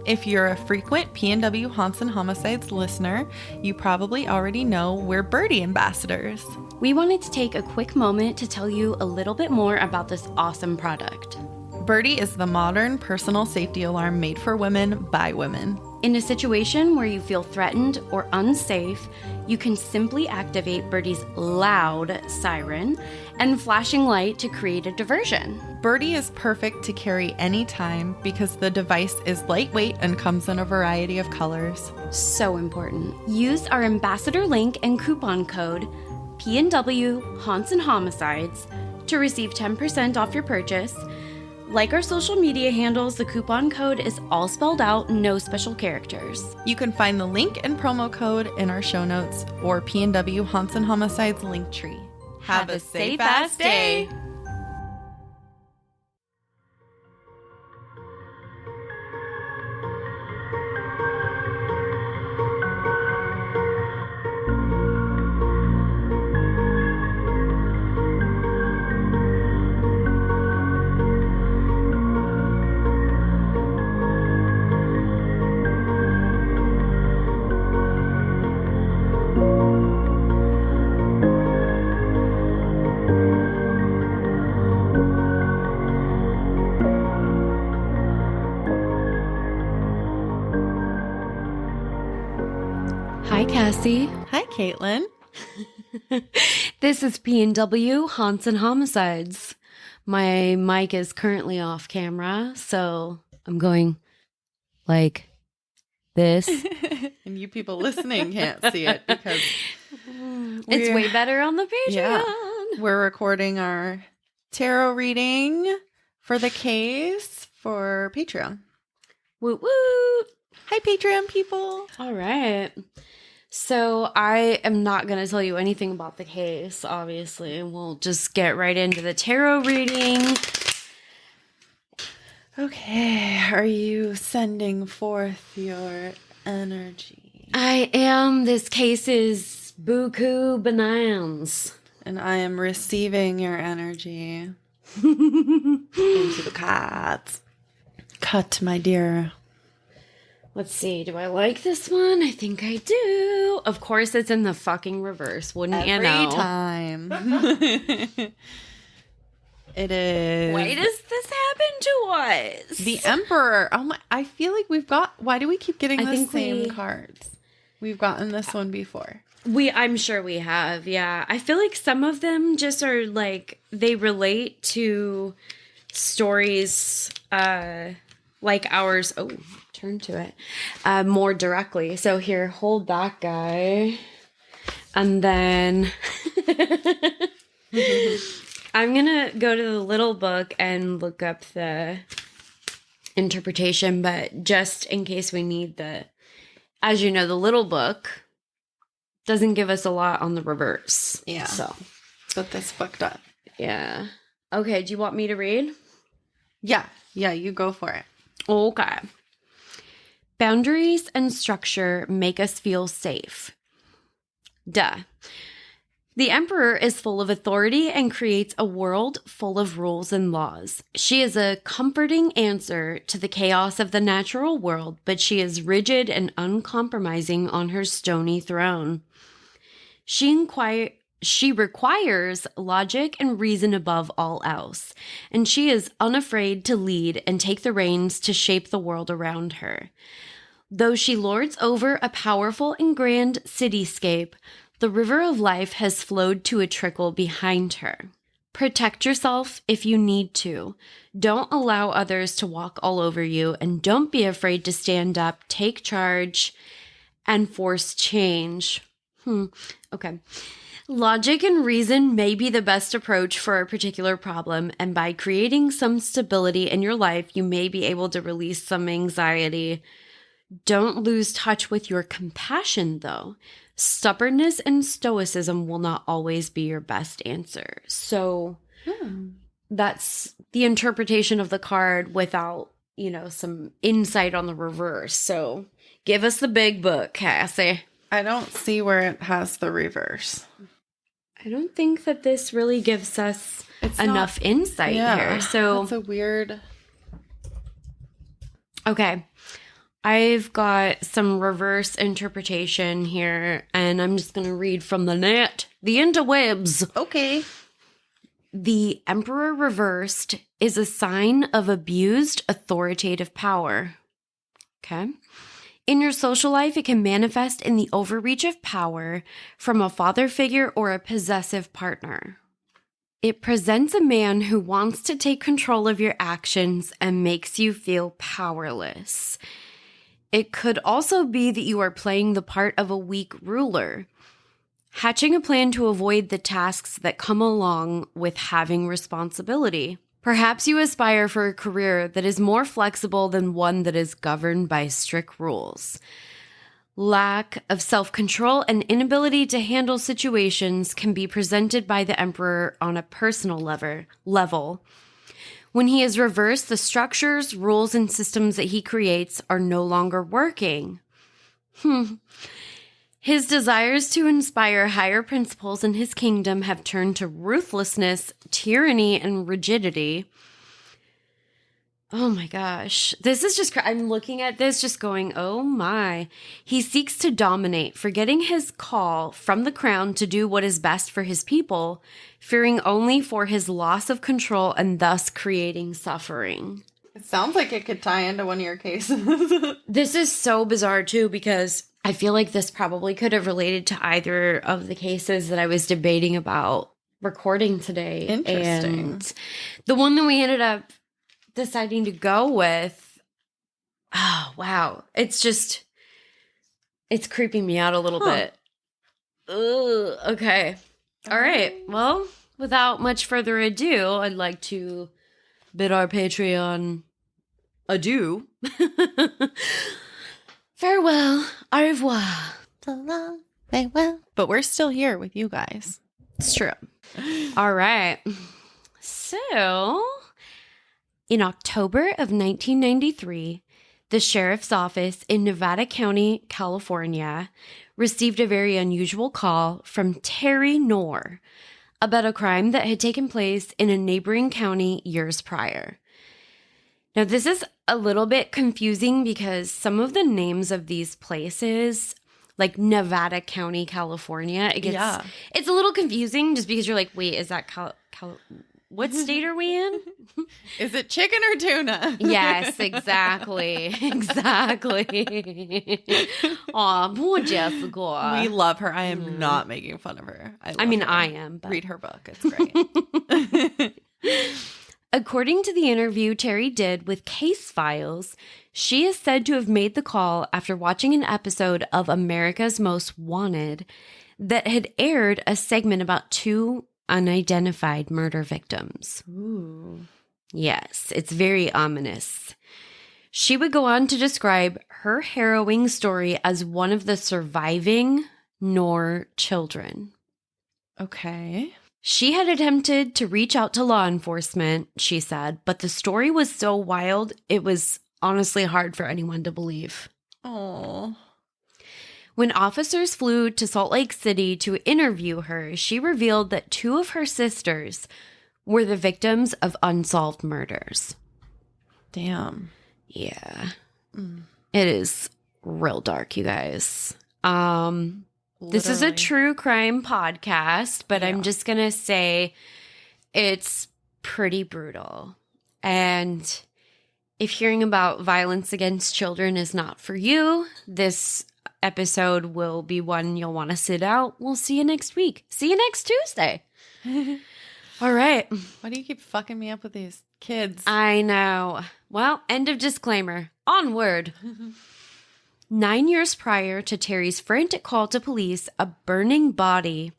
If you're a frequent PNW Haunts and Homicides listener, you probably already know we're Birdie ambassadors. We wanted to take a quick moment to tell you a little bit more about this awesome product. Birdie is the modern personal safety alarm made for women by women. In a situation where you feel threatened or unsafe, you can simply activate Birdie's loud siren and flashing light to create a diversion. Birdie is perfect to carry anytime because the device is lightweight and comes in a variety of colors. So important. Use our ambassador link and coupon code PNW Haunts and Homicides to receive 10% off your purchase. Like our social media handles, the coupon code is all spelled out, no special characters. You can find the link and promo code in our show notes or PNW Haunts and Homicides link tree. Have a safe ass day! Hi, Cassie. Hi, Caitlin. This is PNW Haunts and Homicides. My mic is currently off camera, so I'm going like this. And you people listening can't see it because it's way better on the Patreon. Yeah, we're recording our tarot reading for the case for Patreon. Woot woot. Hi, Patreon people. All right. So I am not going to tell you anything about the case, obviously. We'll just get right into the tarot reading. Okay, are you sending forth your energy? I am. This case is buku bananas. And I am receiving your energy into the cards. Cut, my dear. Let's see. Do I like this one? I think I do. Of course, it's in the fucking reverse. Wouldn't you know? Every time. It is. Why does this happen to us? The Emperor. Oh my! I feel like we've got. Why do we keep getting the same cards? We've gotten this one before. I'm sure we have. Yeah, I feel like some of them just are like they relate to stories, like ours. Oh, turn to it more directly. So here, hold that guy, and then. I'm going to go to the little book and look up the interpretation, but just in case we need as you know, the little book doesn't give us a lot on the reverse. Yeah. So. But that's fucked up. Yeah. Okay. Do you want me to read? Yeah. Yeah, you go for it. Okay. Boundaries and structure make us feel safe. Duh. The Emperor is full of authority and creates a world full of rules and laws. She is a comforting answer to the chaos of the natural world, but she is rigid and uncompromising on her stony throne. She requires logic and reason above all else, and she is unafraid to lead and take the reins to shape the world around her. Though she lords over a powerful and grand cityscape, the river of life has flowed to a trickle behind her. Protect yourself if you need to. Don't allow others to walk all over you, and don't be afraid to stand up, take charge, and force change. Okay. Logic and reason may be the best approach for a particular problem, and by creating some stability in your life, you may be able to release some anxiety. Don't lose touch with your compassion, though. Stubbornness and stoicism will not always be your best answer. So that's the interpretation of the card without, some insight on the reverse. So give us the big book, Cassie. I don't see where it has the reverse. I don't think that this really gives us enough insight here. So that's a weird. Okay. I've got some reverse interpretation here, and I'm just going to read from the net, the interwebs. Okay. The Emperor reversed is a sign of abused authoritative power. Okay. In your social life, it can manifest in the overreach of power from a father figure or a possessive partner. It presents a man who wants to take control of your actions and makes you feel powerless. It could also be that you are playing the part of a weak ruler, hatching a plan to avoid the tasks that come along with having responsibility. Perhaps you aspire for a career that is more flexible than one that is governed by strict rules. Lack of self-control and inability to handle situations can be presented by the Emperor on a personal level. When he is reversed, the structures, rules, and systems that he creates are no longer working. His desires to inspire higher principles in his kingdom have turned to ruthlessness, tyranny, and rigidity. Oh my gosh. This is just, I'm looking at this just going, oh my. He seeks to dominate, forgetting his call from the crown to do what is best for his people, fearing only for his loss of control and thus creating suffering. It sounds like it could tie into one of your cases. This is so bizarre too, because I feel like this probably could have related to either of the cases that I was debating about recording today. Interesting. And the one that we ended up deciding to go with, oh, wow. It's creeping me out a little bit. Ugh, okay. All right. Well, without much further ado, I'd like to bid our Patreon adieu. Farewell. Au revoir. So long, farewell. But we're still here with you guys. It's true. All right. So, in October of 1993, the sheriff's office in Nevada County, California, received a very unusual call from Theresa Knorr about a crime that had taken place in a neighboring county years prior. Now, this is a little bit confusing because some of the names of these places, like Nevada County, California, it's a little confusing just because you're like, wait, is that what state are we in? Is it chicken or tuna? Yes, exactly. Exactly. Aw, poor Jessica. We love her. I am not making fun of her. I am. But... Read her book. It's great. According to the interview Terry did with Case Files, she is said to have made the call after watching an episode of America's Most Wanted that had aired a segment about two unidentified murder victims. Ooh. Yes, it's very ominous. She would go on to describe her harrowing story as one of the surviving Knorr children. Okay. She had attempted to reach out to law enforcement, she said, but the story was so wild, it was honestly hard for anyone to believe. Oh. When officers flew to Salt Lake City to interview her, she revealed that two of her sisters were the victims of unsolved murders. Damn. Yeah. It is real dark, you guys. This is a true crime podcast, but I'm just going to say it's pretty brutal. And if hearing about violence against children is not for you, this episode will be one you'll want to sit out. We'll see you next week. See you next Tuesday. All right. Why do you keep fucking me up with these kids? I know. Well, end of disclaimer. Onward. 9 years prior to Terry's frantic call to police, a burning body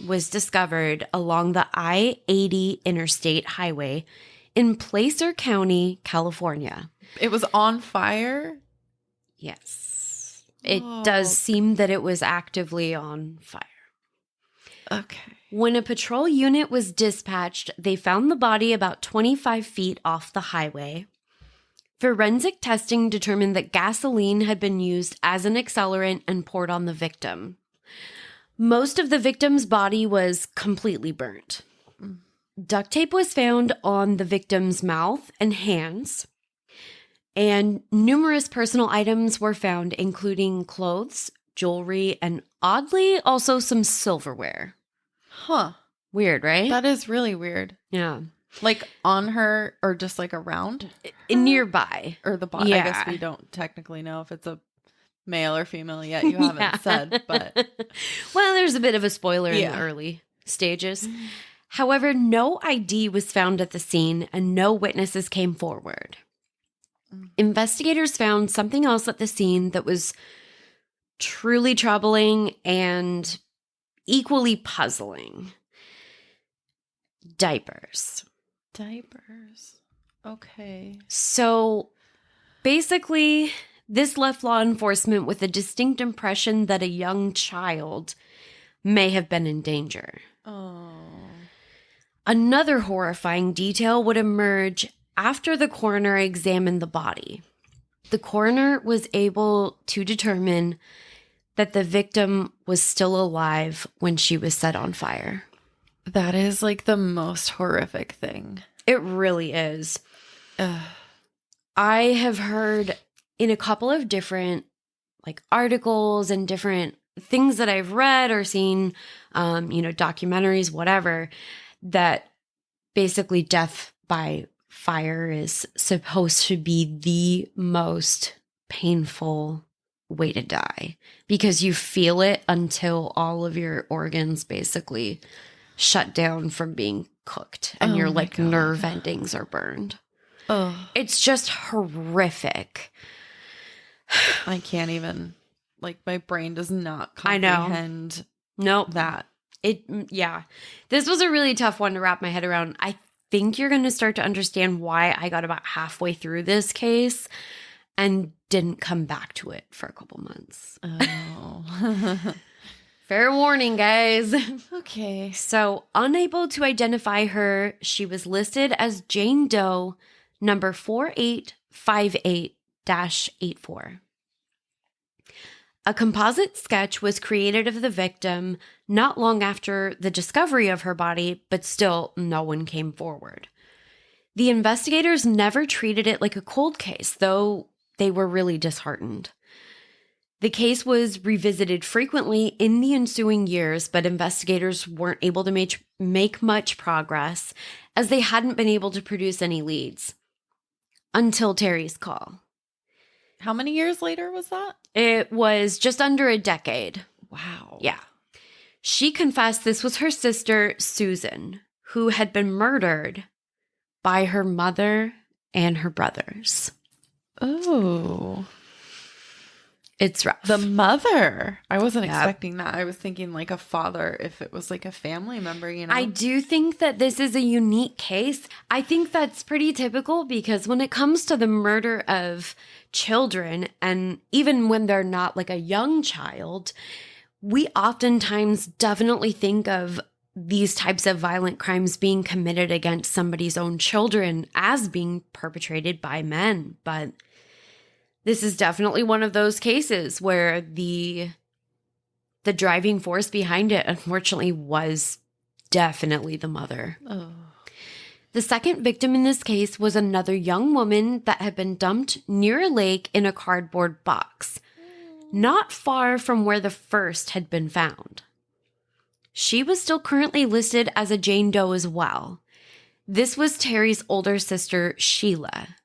was discovered along the I-80 interstate highway in Placer County, California. It was on fire? Yes. It does seem that it was actively on fire. Okay. When a patrol unit was dispatched, they found the body about 25 feet off the highway. Forensic testing determined that gasoline had been used as an accelerant and poured on the victim. Most of the victim's body was completely burnt. Duct tape was found on the victim's mouth and hands. And numerous personal items were found, including clothes, jewelry, and oddly, also some silverware. Huh. Weird, right? That is really weird. Yeah. Like on her or just like around her? Nearby. Or the body. Yeah. I guess we don't technically know if it's a male or female yet. You haven't said, but. Well, there's a bit of a spoiler in the early stages. However, no ID was found at the scene and no witnesses came forward. Investigators found something else at the scene that was truly troubling and equally puzzling. Diapers. Okay. So basically, this left law enforcement with a distinct impression that a young child may have been in danger. Oh. Another horrifying detail would emerge after the coroner examined the body. The coroner was able to determine that the victim was still alive when she was set on fire. That is like the most horrific thing. It really is. Ugh. I have heard in a couple of different like articles and different things that I've read or seen, documentaries, whatever, that basically death by fire is supposed to be the most painful way to die because you feel it until all of your organs basically shut down from being cooked and your like nerve endings are burned. Oh, it's just horrific. I can't even, like, my brain does not comprehend that. This was a really tough one to wrap my head around. I think you're going to start to understand why I got about halfway through this case and didn't come back to it for a couple months. Oh. Fair warning, guys. Okay. So, unable to identify her, she was listed as Jane Doe number 4858-84. A composite sketch was created of the victim not long after the discovery of her body, but still no one came forward. The investigators never treated it like a cold case, though they were really disheartened. The case was revisited frequently in the ensuing years, but investigators weren't able to make much progress as they hadn't been able to produce any leads until Terry's call. How many years later was that? It was just under a decade. Wow. Yeah. She confessed this was her sister, Susan, who had been murdered by her mother and her brothers. Oh. It's rough. The mother. I wasn't expecting that. I was thinking like a father, if it was like a family member, you know? I do think that this is a unique case. I think that's pretty typical because when it comes to the murder of children, and even when they're not like a young child, we oftentimes definitely think of these types of violent crimes being committed against somebody's own children as being perpetrated by men. But this is definitely one of those cases where the driving force behind it, unfortunately, was definitely the mother. Oh. The second victim in this case was another young woman that had been dumped near a lake in a cardboard box, not far from where the first had been found. She was still currently listed as a Jane Doe as well. This was Terry's older sister, Sheila.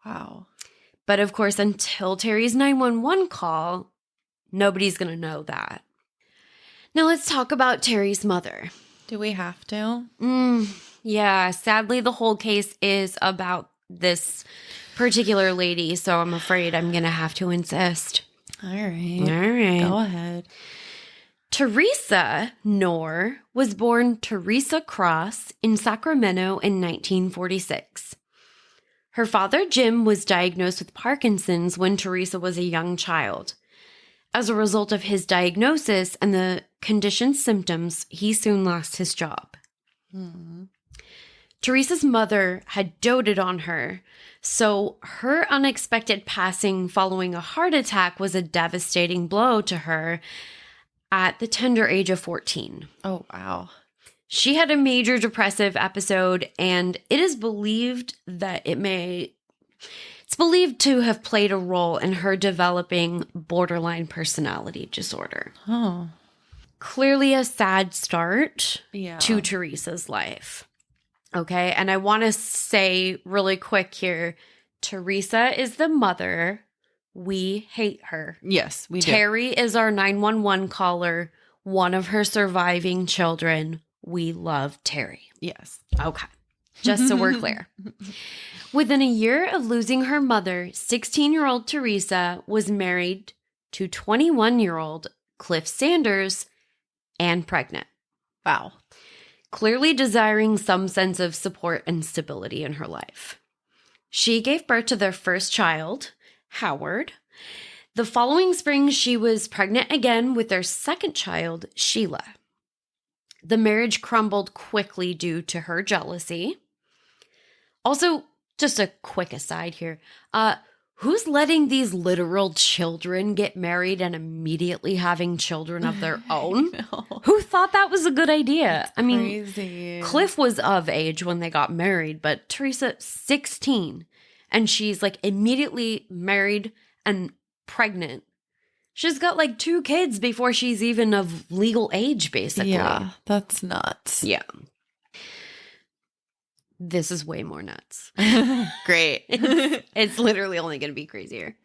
Wow. But of course, until Terry's 911 call, nobody's going to know that. Now let's talk about Terry's mother. Do we have to? Yeah, sadly, the whole case is about this particular lady, so I'm afraid I'm going to have to insist. All right. Go ahead. Theresa Knorr was born Theresa Cross in Sacramento in 1946. Her father, Jim, was diagnosed with Parkinson's when Theresa was a young child. As a result of his diagnosis and the condition's symptoms, he soon lost his job. Theresa's mother had doted on her, so her unexpected passing following a heart attack was a devastating blow to her at the tender age of 14. Oh, wow. She had a major depressive episode, and it is believed that it may It's believed to have played a role in her developing borderline personality disorder. Oh. Clearly a sad start Yeah. to Theresa's life. Okay, and I want to say really quick here, Theresa is the mother. We hate her. Yes, we do. Terry is our 911 caller, one of her surviving children. We love Terry. Yes. Okay, just so we're clear. Within a year of losing her mother, 16-year-old Theresa was married to 21-year-old Cliff Sanders and pregnant. Wow. Clearly desiring some sense of support and stability in her life. She gave birth to their first child, Howard. The following spring, she was pregnant again with their second child, Sheila. The marriage crumbled quickly due to her jealousy. Also, just a quick aside here. Who's letting these literal children get married and immediately having children of their own? Who thought that was a good idea? I mean, Crazy. Cliff was of age when they got married, but Theresa, 16. And she's like immediately married and pregnant. She's got like 2 kids before she's even of legal age, basically. Yeah, that's nuts. Yeah. This is way more nuts. Great. It's literally only going to be crazier.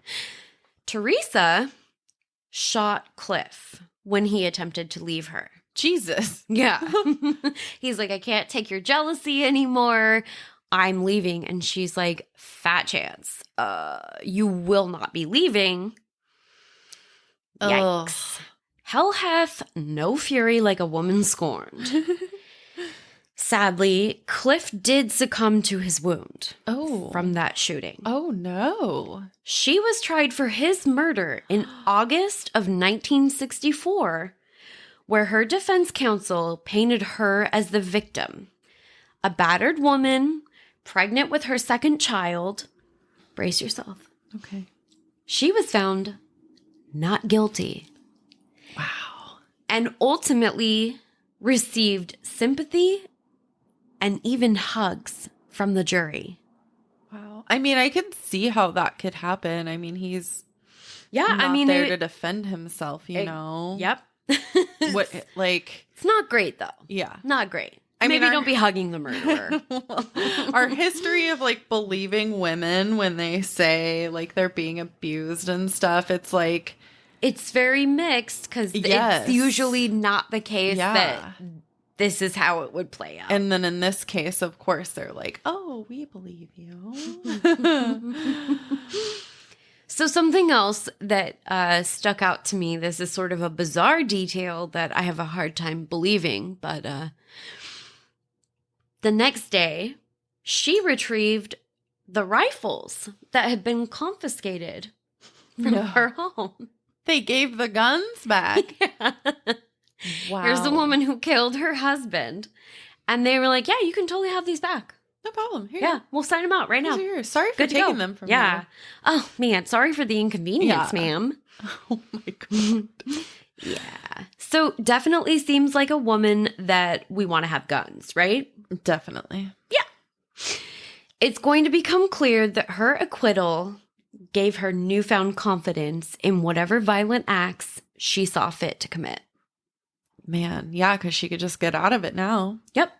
Theresa shot Cliff when he attempted to leave her. Jesus. Yeah. He's like, I can't take your jealousy anymore. I'm leaving. And she's like, fat chance. You will not be leaving. Yikes. Ugh. Hell hath no fury like a woman scorned. Sadly, Cliff did succumb to his wound from that shooting. Oh, no. She was tried for his murder in August of 1964, where her defense counsel painted her as the victim. A battered woman, pregnant with her second child. Brace yourself. Okay. She was found not guilty. Wow. And ultimately received sympathy and even hugs from the jury. Wow. I mean, I can see how that could happen. I mean, he's Yeah, not there to defend himself, you know? Yep. What, like... It's not great, though. Yeah. Not great. I mean, Maybe don't be hugging the murderer. Our history of, like, believing women when they say, like, they're being abused and stuff, it's like... It's very mixed because Yes. it's usually not the case Yeah. that this is how it would play out. And then in this case, of course, they're like, oh, we believe you. So something else that stuck out to me, this is sort of a bizarre detail that I have a hard time believing, but the next day, she retrieved the rifles that had been confiscated from her home. They gave the guns back. Yeah. Wow. Here's the woman who killed her husband. And they were like, yeah, you can totally have these back. No problem. Here. Yeah, we'll sign them out right now. Yours. Sorry for Good to taking go. them from Yeah. you. Oh, man. Sorry for the inconvenience, Yeah. ma'am. Oh my God. Yeah. So definitely seems like a woman that we want to have guns, right? Definitely. Yeah. It's going to become clear that her acquittal gave her newfound confidence in whatever violent acts she saw fit to commit. Man, yeah, because she could just get out of it now. Yep.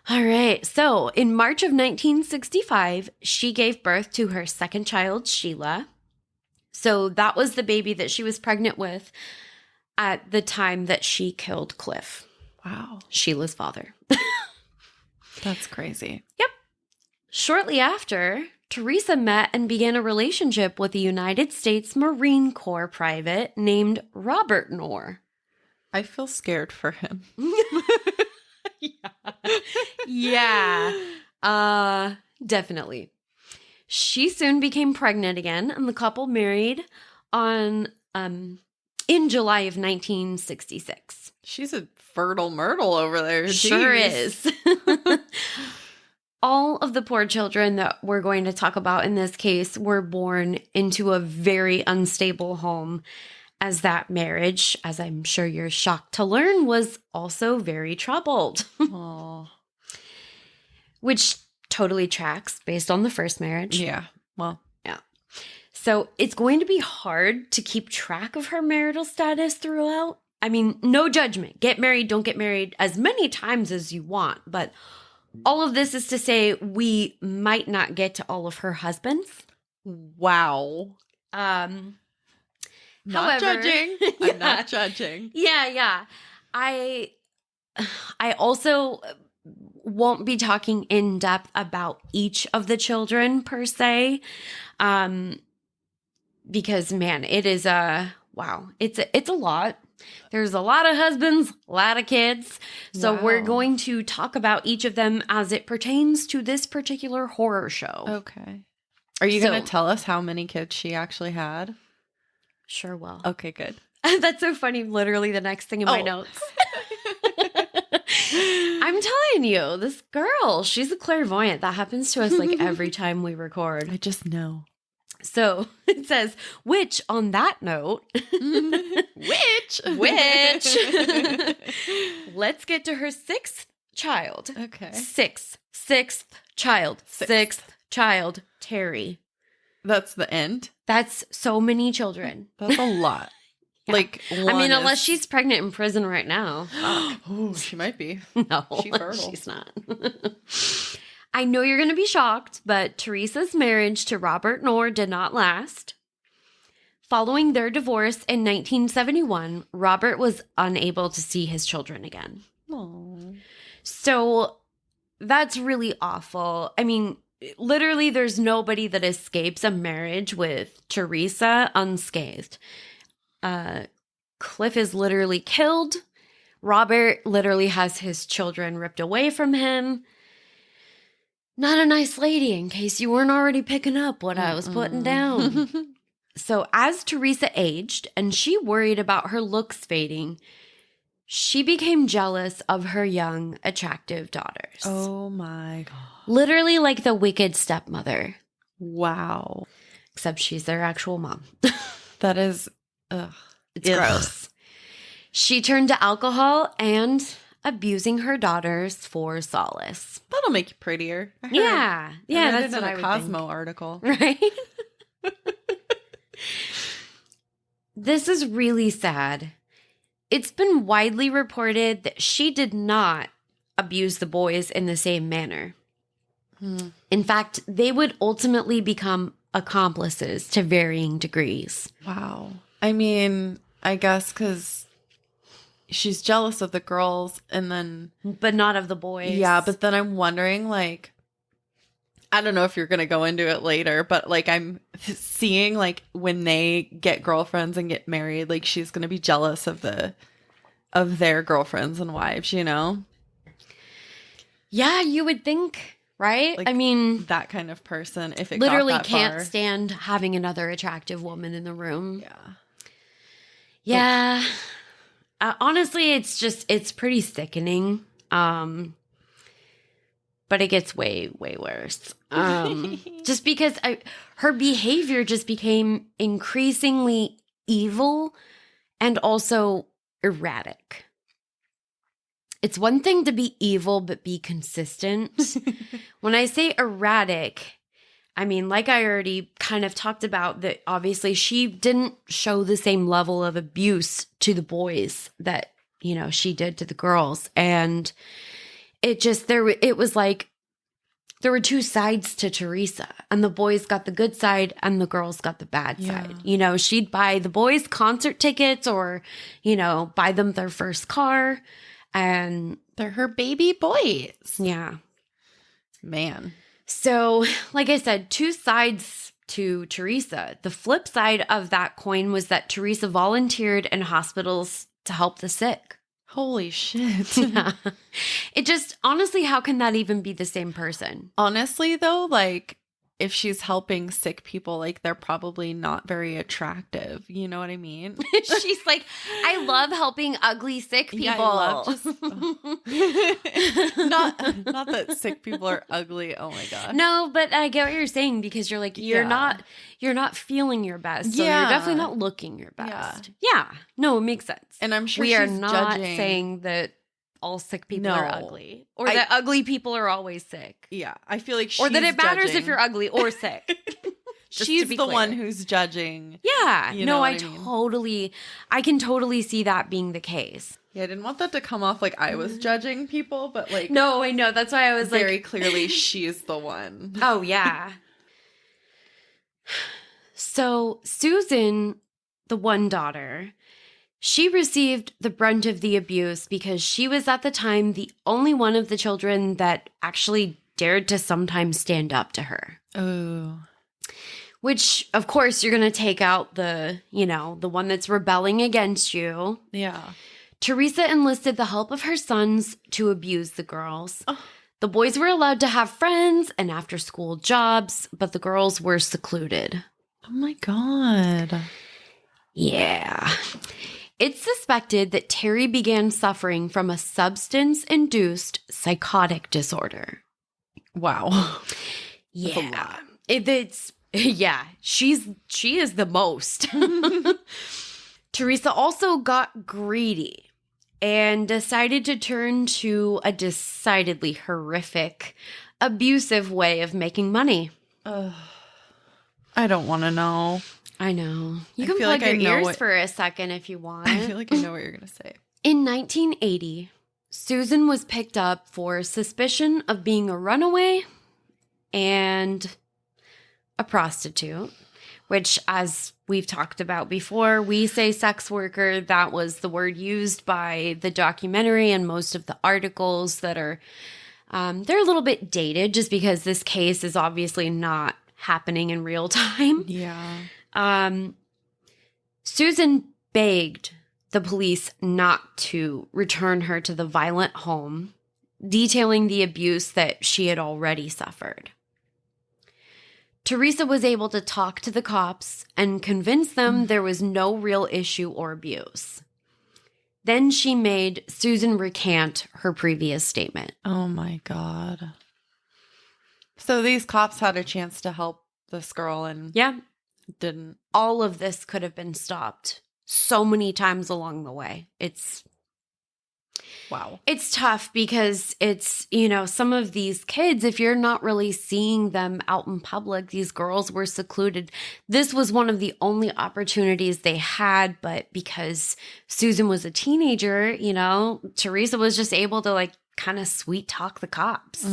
All right. So in March of 1965, she gave birth to her second child, Sheila. So that was the baby that she was pregnant with at the time that she killed Cliff, Wow. Sheila's father. That's crazy. Yep. Shortly after, Theresa met and began a relationship with a United States Marine Corps private named Robert Knorr. I feel scared for him. Yeah. Definitely. She soon became pregnant again, and the couple married on in July of 1966. She's a fertile myrtle over there. Sure Jeez. is. All of the poor children that we're going to talk about in this case were born into a very unstable home, as that marriage, as I'm sure you're shocked to learn, was also very troubled. Aw. Which totally tracks based on the first marriage. Yeah. Well, Yeah. So it's going to be hard to keep track of her marital status throughout. I mean, no judgment. Get married, don't get married as many times as you want. But all of this is to say we might not get to all of her husbands. wow. Not Not judging. I'm not judging. Yeah. I also won't be talking in depth about each of the children per se. Because man, it is it's a lot. There's a lot of husbands, a lot of kids. So we're going to talk about each of them as it pertains to this particular horror show. Okay. Are you going to tell us how many kids she actually had? Sure will. Okay, good. That's so funny. Literally the next thing in my notes. I'm telling you, this girl, she's a clairvoyant. That happens to us like every time we record. I just know. So it says, which on that note, which, let's get to her sixth child. Okay. Sixth child, Terry. That's the end. That's so many children. That's a lot. Yeah. Like, I mean, unless she's pregnant in prison right now. Oh, she might be. No, she's not. I know you're going to be shocked, but Theresa's marriage to Robert Knorr did not last. Following their divorce in 1971, Robert was unable to see his children again. Aww. So that's really awful. I mean, literally, there's nobody that escapes a marriage with Theresa unscathed. Cliff is literally killed. Robert literally has his children ripped away from him. Not a nice lady, in case you weren't already picking up what I was putting down. So as Theresa aged and she worried about her looks fading, she became jealous of her young, attractive daughters. Oh my God. Literally like the wicked stepmother. Wow. Except she's their actual mom. That is, It's gross. She turned to alcohol and abusing her daughters for solace. That'll make you prettier. Yeah, that's what I would Cosmo think. article, right? This is really sad. It's been widely reported that she did not abuse the boys in the same manner. In fact, they would ultimately become accomplices to varying degrees. Wow. I mean, I guess because she's jealous of the girls and then... But not of the boys. Yeah, but then I'm wondering, like... I don't know if you're going to go into it later, but, like, I'm seeing, like, when they get girlfriends and get married, like, she's going to be jealous of their girlfriends and wives, you know? Yeah, you would think, right? Like, I mean... That kind of person, if it literally got that can't far. stand having another attractive woman in the room. Yeah. Yeah. Honestly, it's pretty sickening. But it gets way, way worse. Just because her behavior just became increasingly evil and also erratic. It's one thing to be evil, but be consistent. When I say erratic, I mean, like I already kind of talked about, that obviously she didn't show the same level of abuse to the boys that, you know, she did to the girls. And it was like there were two sides to Theresa, and the boys got the good side and the girls got the bad side. You know, she'd buy the boys concert tickets or, you know, buy them their first car, and They're her baby boys. yeah. Man. So, like I said, two sides to Theresa. The flip side of that coin was that Theresa volunteered in hospitals to help the sick. Holy shit. Yeah. It just, honestly, how can that even be the same person? Honestly, though, like, if she's helping sick people, like, they're probably not very attractive. You know what I mean? She's like, I love helping ugly sick people. Yeah, I love just not that sick people are ugly. Oh my god. No, but I get what you're saying, because you're like, you're not feeling your best. So you're definitely not looking your best. Yeah. No, it makes sense. And I'm sure we she's are not judging. saying that all sick people are No. ugly, or that ugly people are always sick. Yeah, I feel like she's Or that it matters judging. if you're ugly or sick. She's the one who's judging. Yeah. You No, know I what I mean? I can totally see that being the case. Yeah, I didn't want that to come off like I was judging people, but like No, I know. That's why I was very like, clearly she's the one. oh, yeah. So Susan, the one daughter, she received the brunt of the abuse because she was at the time the only one of the children that actually dared to sometimes stand up to her. Oh. Which, of course, you're going to take out the one that's rebelling against you. Yeah. Theresa enlisted the help of her sons to abuse the girls. Oh. The boys were allowed to have friends and after-school jobs, but the girls were secluded. Oh my God. Yeah. It's suspected that Terry began suffering from a substance-induced psychotic disorder. Wow. Yeah. That's a lot. She is the most. Theresa also got greedy and decided to turn to a decidedly horrific, abusive way of making money. I don't want to know. I know. You I can feel plug like I your know ears what- for a second if you want. I feel like I know what you're going to say. In 1980, Susan was picked up for suspicion of being a runaway and a prostitute, which, as we've talked about before, we say sex worker. That was the word used by the documentary and most of the articles that are, they're a little bit dated just because this case is obviously not happening in real time. Yeah. Susan begged the police not to return her to the violent home, detailing the abuse that she had already suffered. Theresa was able to talk to the cops and convince them there was no real issue or abuse. Then she made Susan recant her previous statement. Oh my God. So these cops had a chance to help this girl and didn't. All of this could have been stopped so many times along the way. Wow. It's tough because it's, some of these kids, if you're not really seeing them out in public, these girls were secluded. This was one of the only opportunities they had, but because Susan was a teenager, Theresa was just able to kind of sweet talk the cops.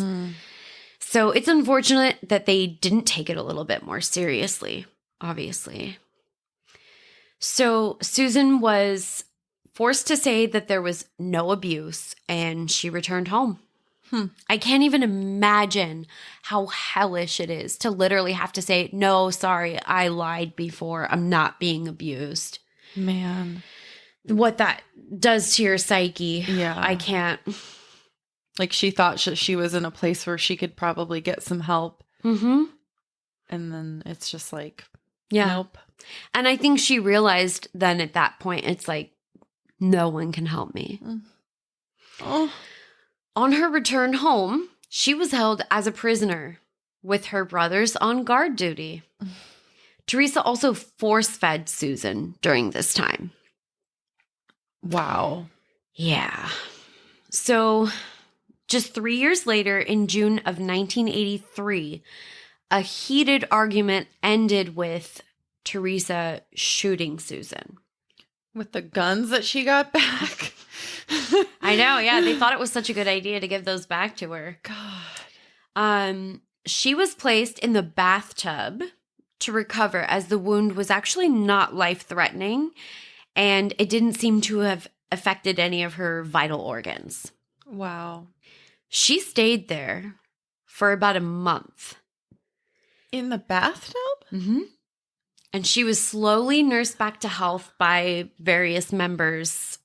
So it's unfortunate that they didn't take it a little bit more seriously, obviously. So Susan was forced to say that there was no abuse, and she returned home. I can't even imagine how hellish it is to literally have to say, no, sorry, I lied before. I'm not being abused. Man. What that does to your psyche, Yeah. I can't. Like she thought she was in a place where she could probably get some help. Mm-hmm. And then it's just like, Yeah. nope. And I think she realized then at that point, it's like, no one can help me. Oh. On her return home, she was held as a prisoner with her brothers on guard duty. Theresa also force-fed Susan during this time. Wow. Yeah. So just 3 years later, in June of 1983, a heated argument ended with Theresa shooting Susan. With the guns that she got back. I know, yeah. They thought it was such a good idea to give those back to her. God. She was placed in the bathtub to recover as the wound was actually not life-threatening and it didn't seem to have affected any of her vital organs. Wow. She stayed there for about a month. In the bathtub? Mm-hmm. And she was slowly nursed back to health by various members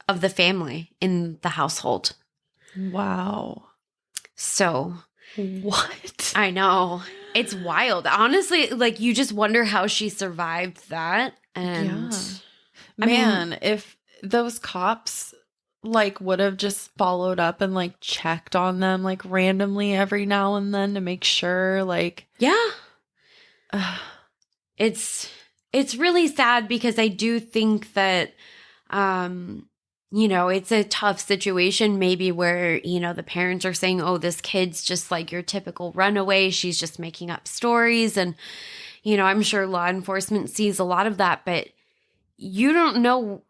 of the family in the household. Wow. So, what? I know. It's wild. Honestly, you just wonder how she survived that. And Man, if those cops would have just followed up and checked on them randomly every now and then to make sure yeah. It's really sad because I do think that it's a tough situation maybe where, the parents are saying, oh, this kid's just like your typical runaway. She's just making up stories. And, I'm sure law enforcement sees a lot of that, but you don't know.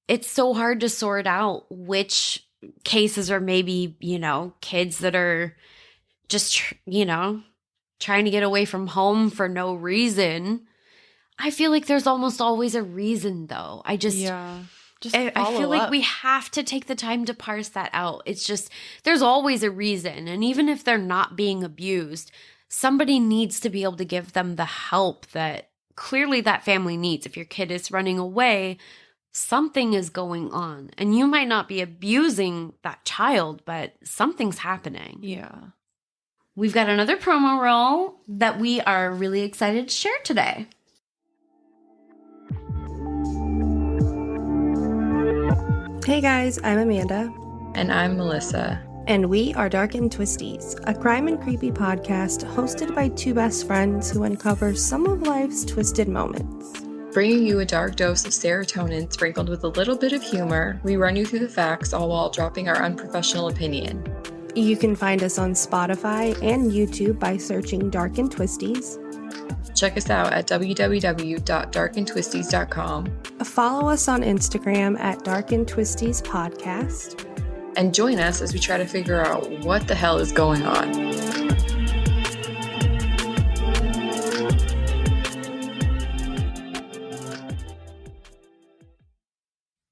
It's so hard to sort out which cases are maybe, kids that are just, trying to get away from home for no reason. I feel like there's almost always a reason, though. I feel like we have to take the time to parse that out. It's just, there's always a reason. And even if they're not being abused, somebody needs to be able to give them the help that clearly that family needs. If your kid is running away, something is going on. And you might not be abusing that child, but something's happening. Yeah. We've got another promo roll that we are really excited to share today. Hey guys, I'm Amanda. And I'm Melissa. And we are Dark and Twisties, a crime and creepy podcast hosted by two best friends who uncover some of life's twisted moments. Bringing you a dark dose of serotonin sprinkled with a little bit of humor, we run you through the facts all while dropping our unprofessional opinion. You can find us on Spotify and YouTube by searching Dark and Twisties. Check us out at www.darkandtwisties.com. Follow us on Instagram at Dark and Twisties Podcast. And join us as we try to figure out what the hell is going on.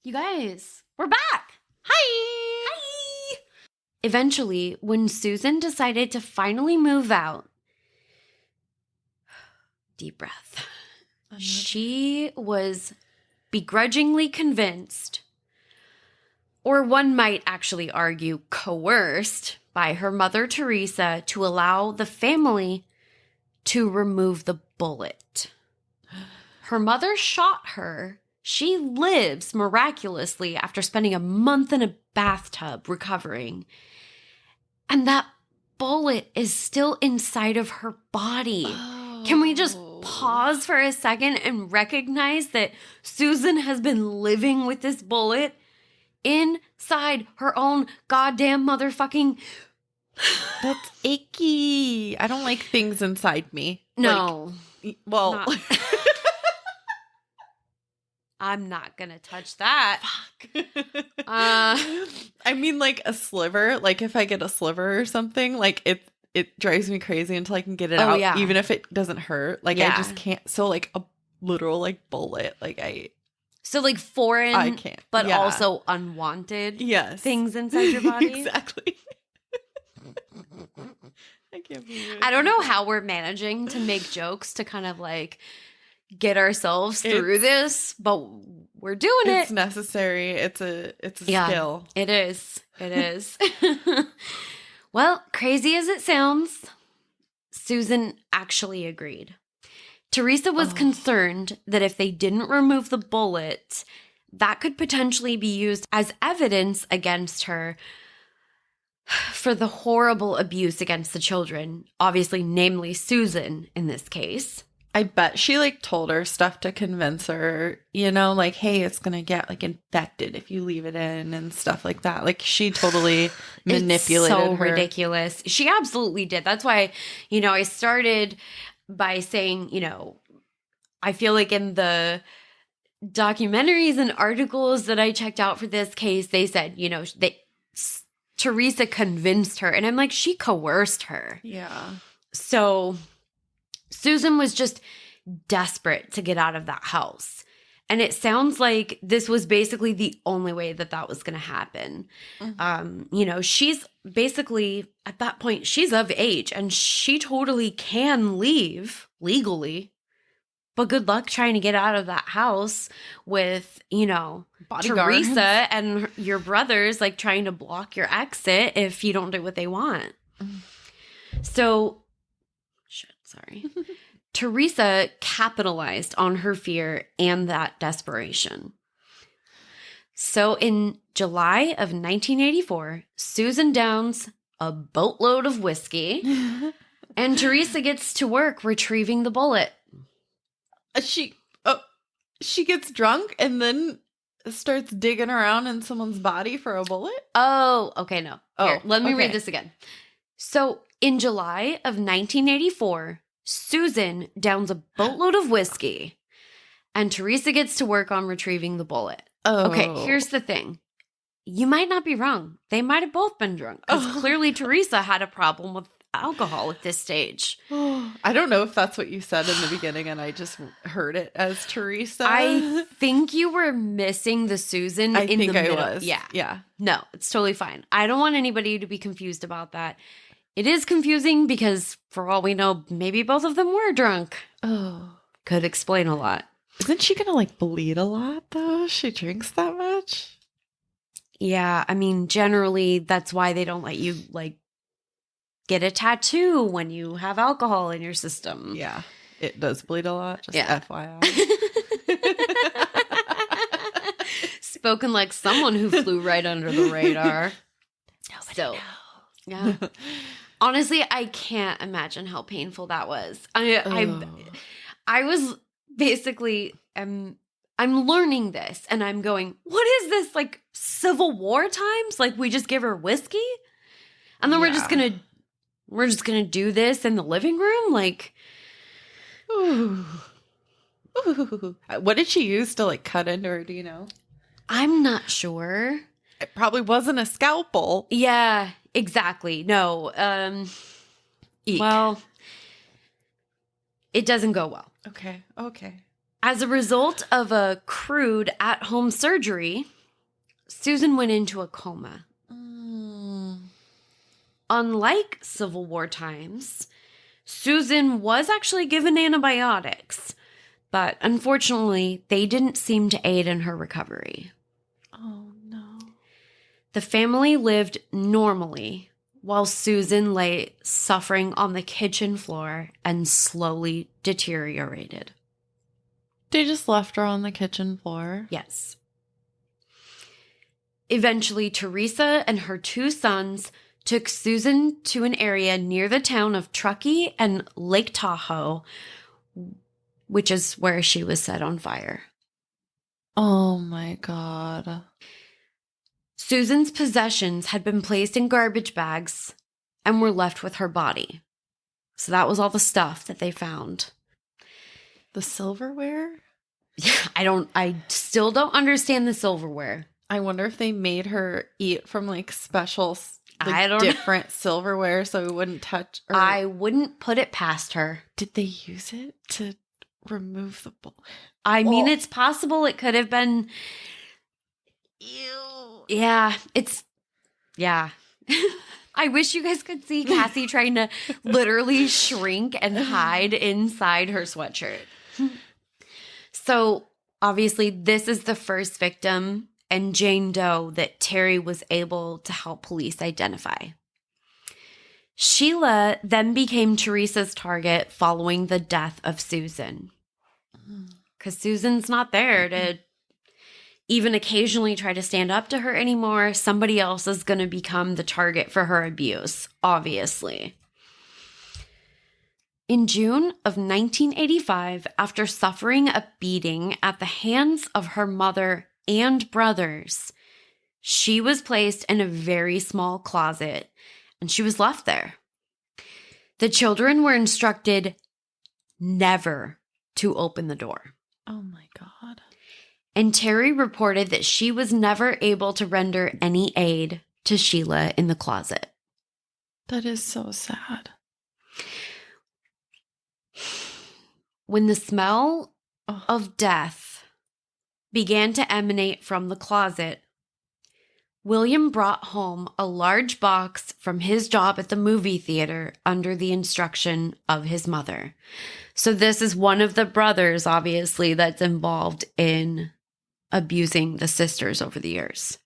You guys, we're back. Hi. Eventually, when Susan decided to finally move out, deep breath, she was begrudgingly convinced, or one might actually argue coerced, by her mother Theresa to allow the family to remove the bullet. Her mother shot her. She lives miraculously after spending a month in a bathtub recovering. And that bullet is still inside of her body. Oh. Can we just pause for a second and recognize that Susan has been living with this bullet inside her own goddamn motherfucking... That's icky. I don't like things inside me. No. Well... I'm not going to touch that. Fuck. I mean, like a sliver. Like if I get a sliver or something, like it drives me crazy until I can get it out. Yeah. Even if it doesn't hurt. Like I just can't. So like a literal like bullet. So like foreign, I can't. But also unwanted things inside your body. Exactly. I can't believe it. I don't know how we're managing to make jokes to kind of like get ourselves through this, but we're doing it. It's necessary. It's a skill. It is. Well, crazy as it sounds, Susan actually agreed. Theresa was concerned that if they didn't remove the bullet, that could potentially be used as evidence against her for the horrible abuse against the children, obviously, namely Susan in this case. I bet she like told her stuff to convince her, like, hey, it's going to get like infected if you leave it in and stuff like that. Like she totally manipulated her. It's so ridiculous. She absolutely did. That's why, I started by saying, I feel like in the documentaries and articles that I checked out for this case, they said, Theresa convinced her. And I'm like, she coerced her. Yeah. So Susan was just desperate to get out of that house. And it sounds like this was basically the only way that was going to happen. Mm-hmm. She's basically, at that point, she's of age and she totally can leave legally. But good luck trying to get out of that house with, bodyguards. Theresa and your brothers like trying to block your exit if you don't do what they want. So... Sorry. Theresa capitalized on her fear and that desperation. So in July of 1984, Susan downs a boatload of whiskey and Theresa gets to work retrieving the bullet. She gets drunk and then starts digging around in someone's body for a bullet? Oh, okay, no. Here, Oh, let me okay. read this again. So, in July of 1984, Susan downs a boatload of whiskey, and Theresa gets to work on retrieving the bullet. Oh. Okay, here's the thing. You might not be wrong. They might have both been drunk, because clearly Theresa had a problem with alcohol at this stage. I don't know if that's what you said in the beginning and I just heard it as Theresa. I think you were missing the Susan I in think the I middle. was. Yeah. Yeah. No, it's totally fine. I don't want anybody to be confused about that. It is confusing because, for all we know, maybe both of them were drunk. Oh. Could explain a lot. Isn't she gonna like bleed a lot though? She drinks that much? Yeah, I mean, generally, that's why they don't let you, like, get a tattoo when you have alcohol in your system. Yeah. It does bleed a lot, just Yeah. FYI. Spoken like someone who flew right under the radar. Nobody Yeah. Honestly, I can't imagine how painful that was. I was basically, I'm learning this and I'm going, what is this, like Civil War times? Like we just give her whiskey and then we're just gonna do this in the living room? Like, Ooh. Ooh. What did she use to like cut into her, do you know? I'm not sure. It probably wasn't a scalpel. Yeah, exactly. No. Eek. Well, it doesn't go well. Okay. As a result of a crude at-home surgery, Susan went into a coma. Unlike Civil War times, Susan was actually given antibiotics, but unfortunately, they didn't seem to aid in her recovery. Oh, no. The family lived normally while Susan lay suffering on the kitchen floor and slowly deteriorated. They just left her on the kitchen floor. Yes. Eventually, Theresa and her two sons took Susan to an area near the town of Truckee and Lake Tahoe, which is where she was set on fire. Oh my God. Susan's possessions had been placed in garbage bags and were left with her body. So that was all the stuff that they found. The silverware? I still don't understand the silverware. I wonder if they made her eat from like special, I don't know. different silverware so it wouldn't touch. Or I wouldn't put it past her. did they use it to remove the bullet? I mean, Oh. it's possible it could have been. Ew. Yeah, yeah. I wish you guys could see Cassie trying to literally shrink and hide inside her sweatshirt. So, obviously, this is the first victim and Jane Doe that Terry was able to help police identify. Sheila then became Theresa's target following the death of Susan. Because Susan's not there to even occasionally try to stand up to her anymore. Somebody else is going to become the target for her abuse, obviously. In June of 1985, after suffering a beating at the hands of her mother and brothers, she was placed in a very small closet and she was left there. The children were instructed never to open the door. Oh my God. And Terry reported that she was never able to render any aid to Sheila in the closet. That is so sad. When the smell of death began to emanate from the closet, William brought home a large box from his job at the movie theater under the instruction of his mother. So this is one of the brothers, obviously, that's involved in abusing the sisters over the years.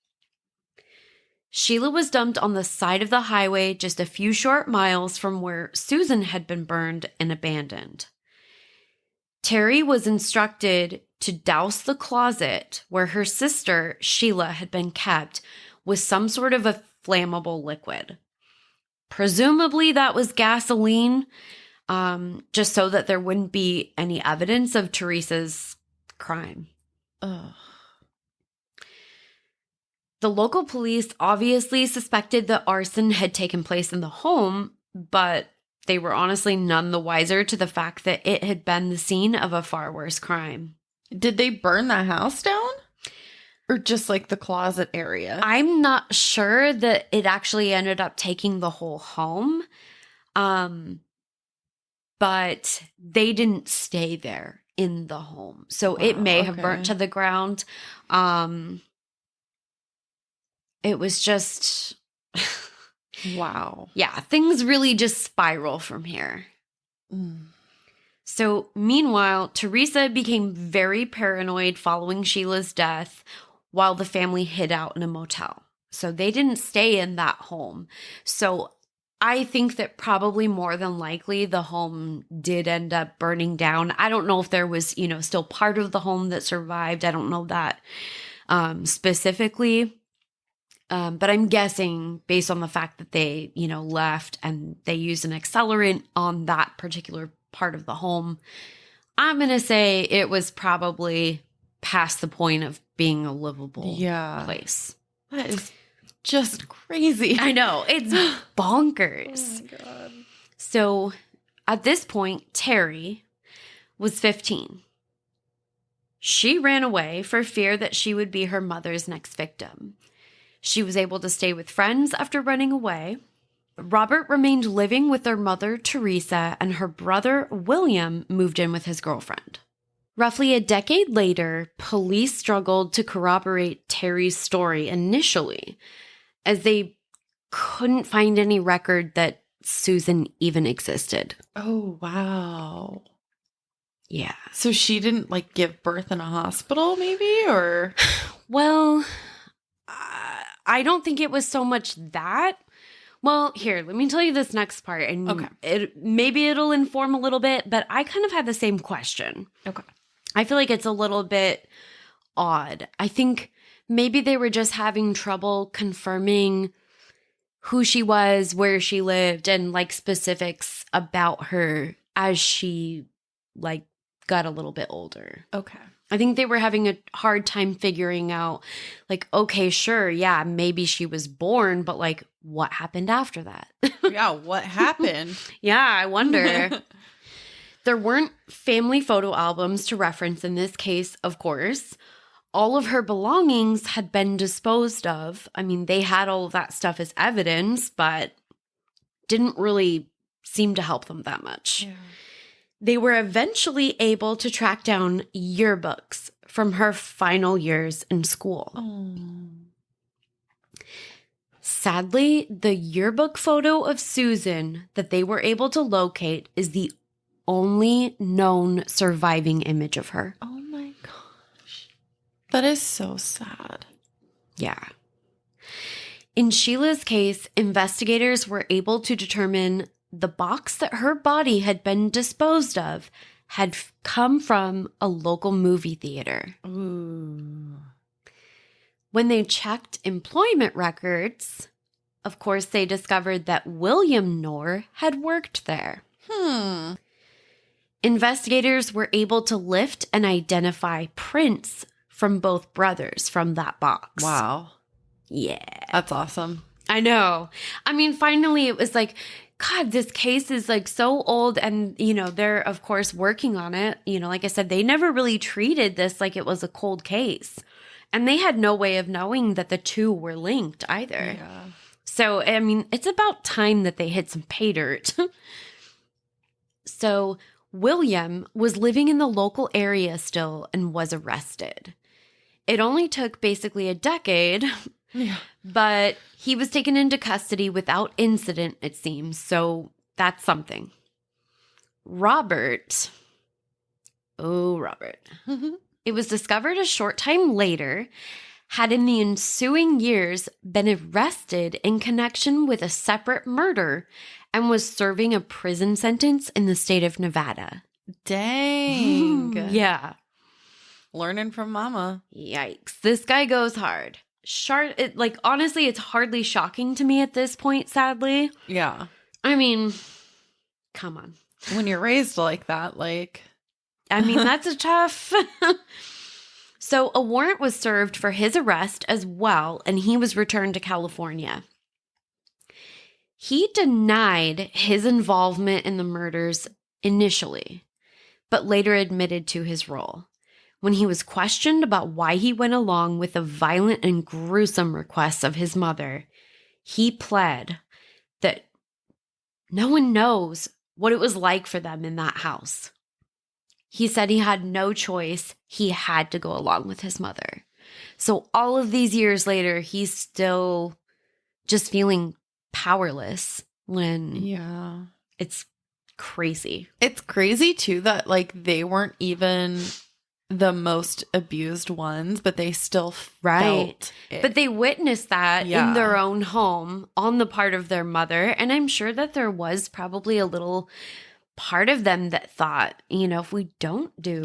Sheila was dumped on the side of the highway just a few short miles from where Susan had been burned and abandoned. Terry was instructed to douse the closet where her sister, Sheila, had been kept with some sort of a flammable liquid. Presumably that was gasoline, just so that there wouldn't be any evidence of Theresa's crime. Ugh. The local police obviously suspected that arson had taken place in the home, but they were honestly none the wiser to the fact that it had been the scene of a far worse crime. Did they burn the house down? Or just like the closet area? I'm not sure that it actually ended up taking the whole home. But they didn't stay there in the home. So it may have burnt to the ground. It was just... Wow. Yeah, things really just spiral from here. So meanwhile, Theresa became very paranoid following Sheila's death while the family hid out in a motel. So they didn't stay in that home. So I think that probably more than likely the home did end up burning down. I don't know if there was, still part of the home that survived. I don't know that specifically. But I'm guessing based on the fact that they, left and they used an accelerant on that particular part of the home, I'm going to say it was probably past the point of being a livable place. That is just crazy. I know. It's bonkers. Oh my God. So at this point, Terry was 15. She ran away for fear that she would be her mother's next victim. She was able to stay with friends after running away. Robert remained living with their mother, Theresa, and her brother, William, moved in with his girlfriend. Roughly a decade later, police struggled to corroborate Terry's story initially, as they couldn't find any record that Susan even existed. Oh, wow. Yeah. So she didn't give birth in a hospital maybe, or? Well, I don't think it was so much that. Well, here, let me tell you this next part, and maybe it'll inform a little bit, but I kind of had the same question. Okay. I feel like it's a little bit odd. I think maybe they were just having trouble confirming who she was, where she lived, and specifics about her as she got a little bit older. Okay. I think they were having a hard time figuring out, okay, sure, yeah, maybe she was born, but what happened after that? Yeah, what happened? Yeah, I wonder. There weren't family photo albums to reference in this case, of course. All of her belongings had been disposed of. I mean, they had all of that stuff as evidence, but didn't really seem to help them that much. Yeah. They were eventually able to track down yearbooks from her final years in school. Oh. Sadly, the yearbook photo of Susan that they were able to locate is the only known surviving image of her. Oh my gosh. That is so sad. Yeah. In Sheila's case, investigators were able to determine the box that her body had been disposed of had come from a local movie theater. Ooh. When they checked employment records, of course, they discovered that William Knorr had worked there. Investigators were able to lift and identify prints from both brothers from that box. Wow. Yeah. That's awesome. I know. I mean, finally, it was God, this case is so old, and, they're, of course, working on it. Like I said, they never really treated this like it was a cold case. And they had no way of knowing that the two were linked either. Yeah. So, I mean, it's about time that they hit some pay dirt. So, William was living in the local area still and was arrested. It only took basically a decade. Yeah. But he was taken into custody without incident, it seems. So that's something. Robert. It was discovered a short time later, had in the ensuing years been arrested in connection with a separate murder and was serving a prison sentence in the state of Nevada. Dang. Yeah. Learning from mama. Yikes. This guy goes hard. Honestly, it's hardly shocking to me at this point, sadly. Yeah. I mean, come on. When you're raised like that, I mean, that's a tough. So a warrant was served for his arrest as well, and he was returned to California. He denied his involvement in the murders initially, but later admitted to his role. When he was questioned about why he went along with the violent and gruesome requests of his mother, he pled that no one knows what it was like for them in that house. He said he had no choice. He had to go along with his mother. So all of these years later, he's still just feeling powerless when it's crazy. It's crazy too that like they weren't even the most abused ones, but they still felt it. But they witnessed that in their own home on the part of their mother. And I'm sure that there was probably a little part of them that thought, you know, if we don't do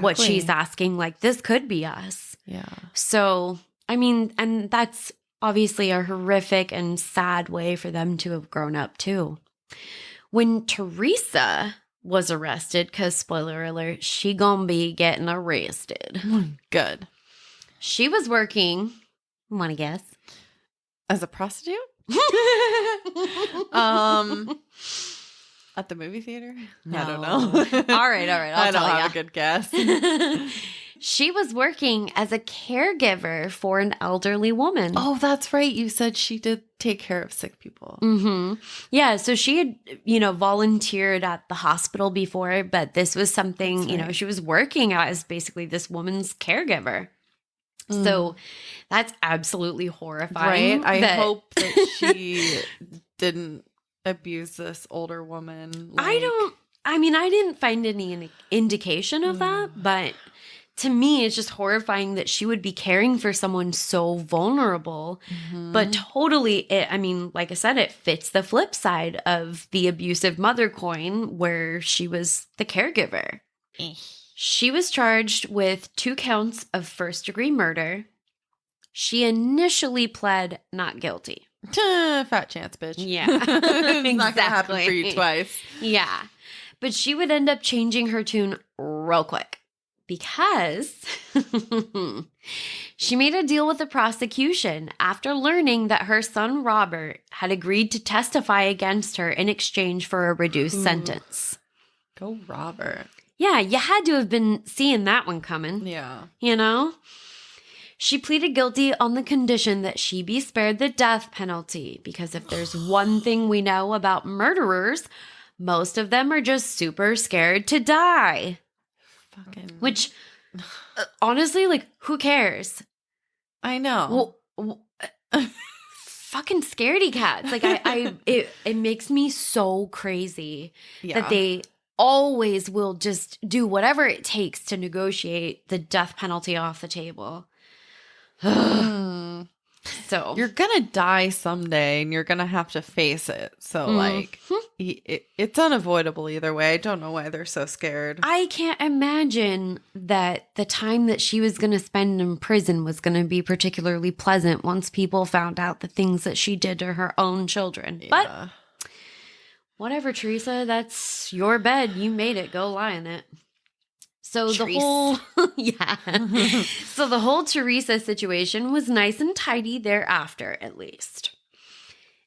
what she's asking, like this could be us. Yeah. So, I mean, and that's obviously a horrific and sad way for them to have grown up too. When Theresa was arrested, because spoiler alert, she gonna be getting arrested. Good. She was working, want to guess? As a prostitute? At the movie theater? No. I don't know. All right. I don't have a good guess. She was working as a caregiver for an elderly woman. Oh, that's right. You said she did take care of sick people. Mm-hmm. Yeah, so she had, you know, volunteered at the hospital before, but this was something, you know, she was working as basically this woman's caregiver. So that's absolutely horrifying. Right? I hope that she didn't abuse this older woman. I didn't find any indication of that, but to me, it's just horrifying that she would be caring for someone so vulnerable, but totally, like I said, it fits the flip side of the abusive mother coin where she was the caregiver. She was charged with 2 counts of first-degree murder. She initially pled not guilty. Fat chance, bitch. Yeah. It's not going to happen for you twice. Yeah. But she would end up changing her tune real quick because she made a deal with the prosecution after learning that her son Robert had agreed to testify against her in exchange for a reduced sentence. Go Robert. Yeah, you had to have been seeing that one coming. Yeah. You know? She pleaded guilty on the condition that she be spared the death penalty, because if there's one thing we know about murderers, most of them are just super scared to die. Which, honestly, like, who cares? I know. Fucking scaredy cats. Like, it makes me so crazy that they always will just do whatever it takes to negotiate the death penalty off the table. So you're gonna die someday and you're gonna have to face it. So like it's unavoidable either way. I don't know why they're so scared. I can't imagine that the time that she was gonna spend in prison was gonna be particularly pleasant once people found out the things that she did to her own children. Yeah. But whatever, Theresa, that's your bed. You made it. Go lie in it. So the whole Theresa situation was nice and tidy thereafter, at least.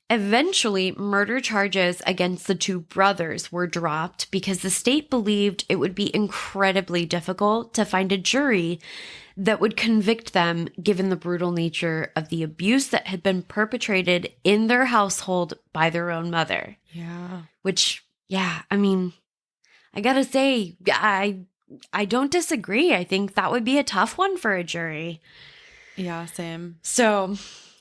Eventually, murder charges against the 2 brothers were dropped because the state believed it would be incredibly difficult to find a jury that would convict them given the brutal nature of the abuse that had been perpetrated in their household by their own mother. Yeah. Which, I mean, I gotta say, I don't disagree. I think that would be a tough one for a jury. Yeah, same. So,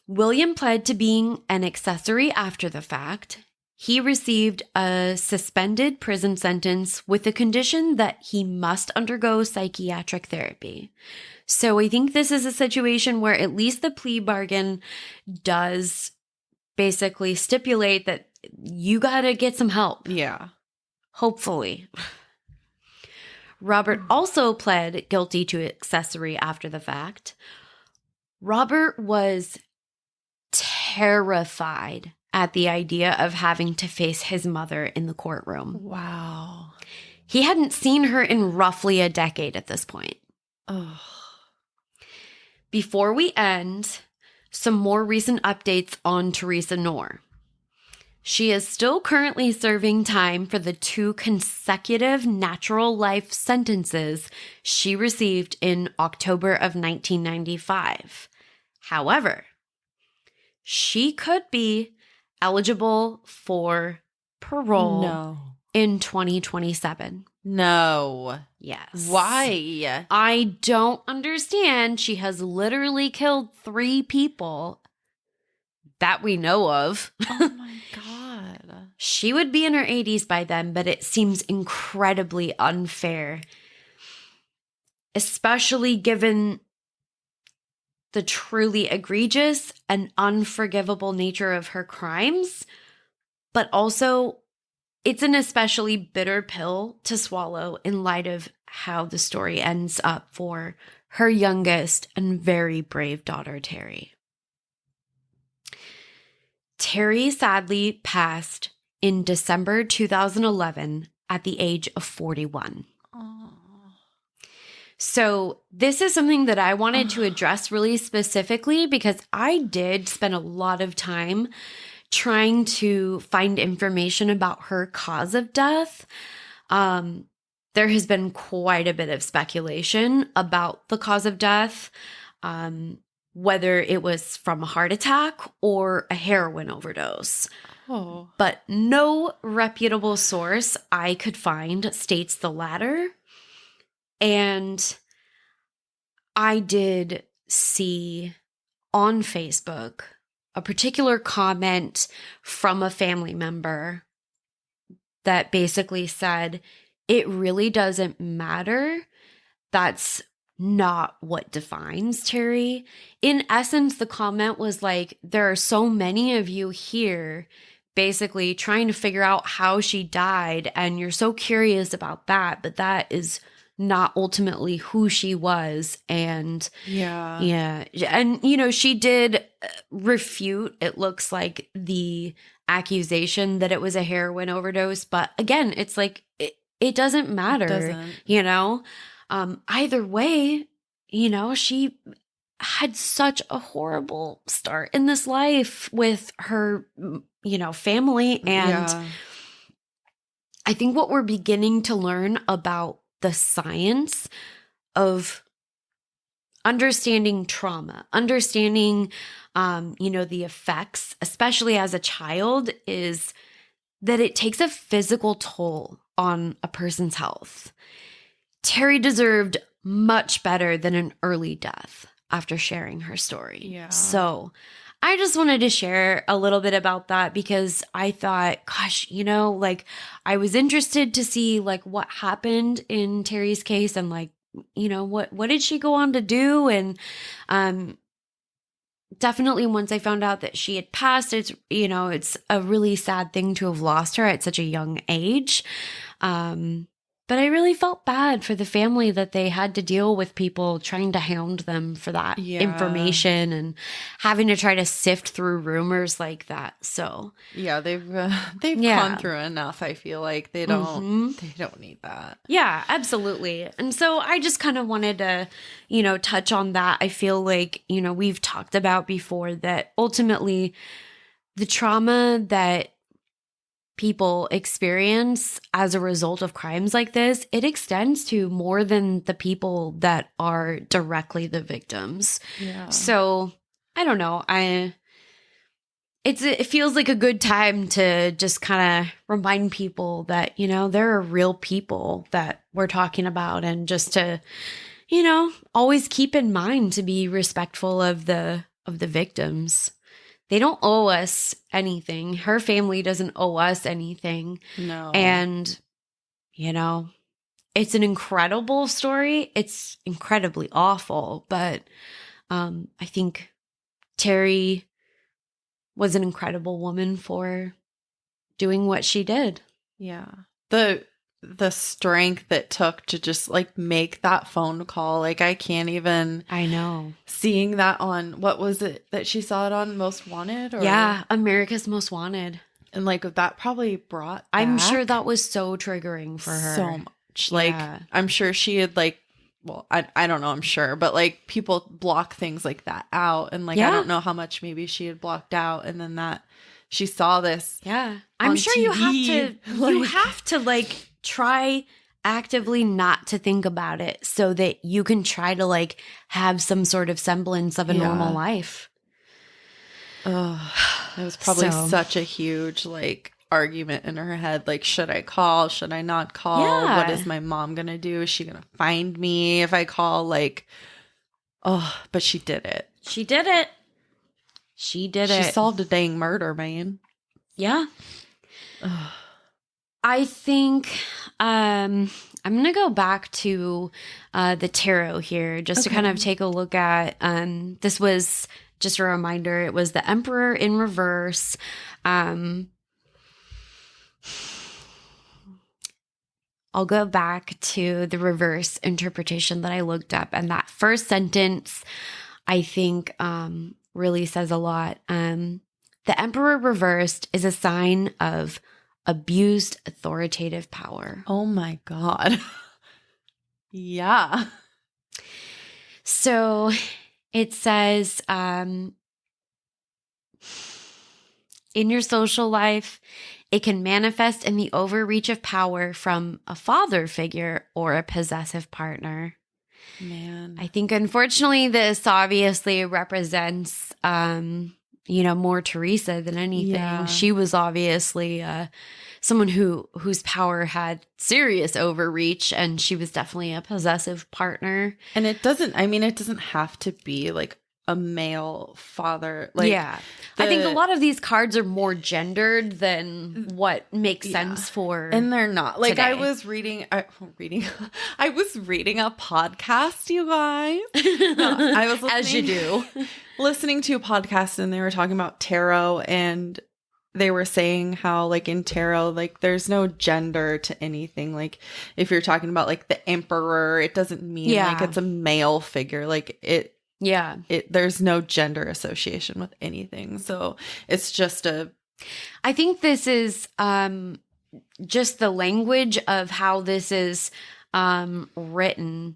William pled to being an accessory after the fact. He received a suspended prison sentence with the condition that he must undergo psychiatric therapy. So, I think this is a situation where at least the plea bargain does basically stipulate that you gotta get some help. Yeah. Hopefully. Robert also pled guilty to accessory after the fact. Robert was terrified at the idea of having to face his mother in the courtroom. Wow. He hadn't seen her in roughly a decade at this point. Oh. Before we end, some more recent updates on Theresa Knorr. She is still currently serving time for the 2 consecutive natural life sentences she received in October of 1995. However, she could be eligible for parole in 2027. No. Yes. Why? I don't understand. She has literally killed 3 people that we know of. Oh my God. She would be in her 80s by then, but it seems incredibly unfair, especially given the truly egregious and unforgivable nature of her crimes. But also, it's an especially bitter pill to swallow in light of how the story ends up for her youngest and very brave daughter, Terry. Terry sadly passed in December 2011 at the age of 41. Oh. So this is something that I wanted to address really specifically because I did spend a lot of time trying to find information about her cause of death. There has been quite a bit of speculation about the cause of death, whether it was from a heart attack or a heroin overdose. Oh. But no reputable source I could find states the latter. And I did see on Facebook a particular comment from a family member that basically said, it really doesn't matter. That's not what defines Terry. In essence, the comment was like, there are so many of you here basically trying to figure out how she died, and you're so curious about that, but that is not ultimately who she was. And Yeah. And, you know, she did refute, it looks like, the accusation that it was a heroin overdose. But again, it's like, it doesn't matter, It doesn't. you know? Either way, you know, she had such a horrible start in this life with her, you know, family. And I think what we're beginning to learn about the science of understanding trauma, understanding, you know, the effects, especially as a child, is that it takes a physical toll on a person's health. Terry deserved much better than an early death after sharing her story. Yeah. So I just wanted to share a little bit about that because I thought, gosh, you know, like I was interested to see like what happened in Terry's case and like, you know, what did she go on to do? And definitely once I found out that she had passed, it's, you know, it's a really sad thing to have lost her at such a young age. But I really felt bad for the family that they had to deal with people trying to hound them for that information and having to try to sift through rumors like that. So yeah, they've gone through enough. I feel like they don't need that. Yeah, absolutely. And so I just kind of wanted to, you know, touch on that. I feel like, you know, we've talked about before that ultimately the trauma that people experience as a result of crimes like this, it extends to more than the people that are directly the victims. Yeah. So I don't know. It feels like a good time to just kind of remind people that, you know, there are real people that we're talking about, and just to, you know, always keep in mind to be respectful of the victims. They don't owe us anything. Her family doesn't owe us anything. No. And, you know, it's an incredible story. It's incredibly awful. But I think Terry was an incredible woman for doing what she did. Yeah. The strength it took to just like make that phone call. Like I can't even. I know. Seeing that on, what was it that she saw it on, Most Wanted? Or, yeah, America's Most Wanted. And like that probably brought I'm back sure that was so triggering for her. so much. Like I'm sure she had like well, I don't know, I'm sure, but like people block things like that out. And like, I Yeah. don't know how much maybe she had blocked out. And then that she saw this. Yeah. I'm on sure you TV, have to like try actively not to think about it so that you can try to like have some sort of semblance of a normal life. Oh, it was probably So- such a huge like argument in her head. Like, should I call? Should I not call? Yeah. What is my mom going to do? Is she going to find me if I call? Like, oh, but she did it. She did it. She did She it. solved a dang murder, man. Yeah. I think I'm going to go back to the tarot here just to kind of take a look at this was just a reminder. It was the Emperor in reverse. I'll go back to the reverse interpretation that I looked up. And that first sentence, I think, really says a lot. The Emperor reversed is a sign of abused authoritative power. Oh my God. Yeah. So it says, in your social life, it can manifest in the overreach of power from a father figure or a possessive partner. Man. I think, unfortunately, this obviously represents, more Theresa than anything. Yeah. She was obviously someone whose power had serious overreach, and she was definitely a possessive partner. And it doesn't have to be like a male father. Like, yeah. I think a lot of these cards are more gendered than what makes sense for. And they're not. Like, today. I was reading a podcast, you guys. No, I was As you do. listening to a podcast, and they were talking about tarot, and they were saying how like in tarot, like there's no gender to anything. Like if you're talking about like the emperor, it doesn't mean like it's a male figure. Like there's no gender association with anything. So it's just I think this is just the language of how this is written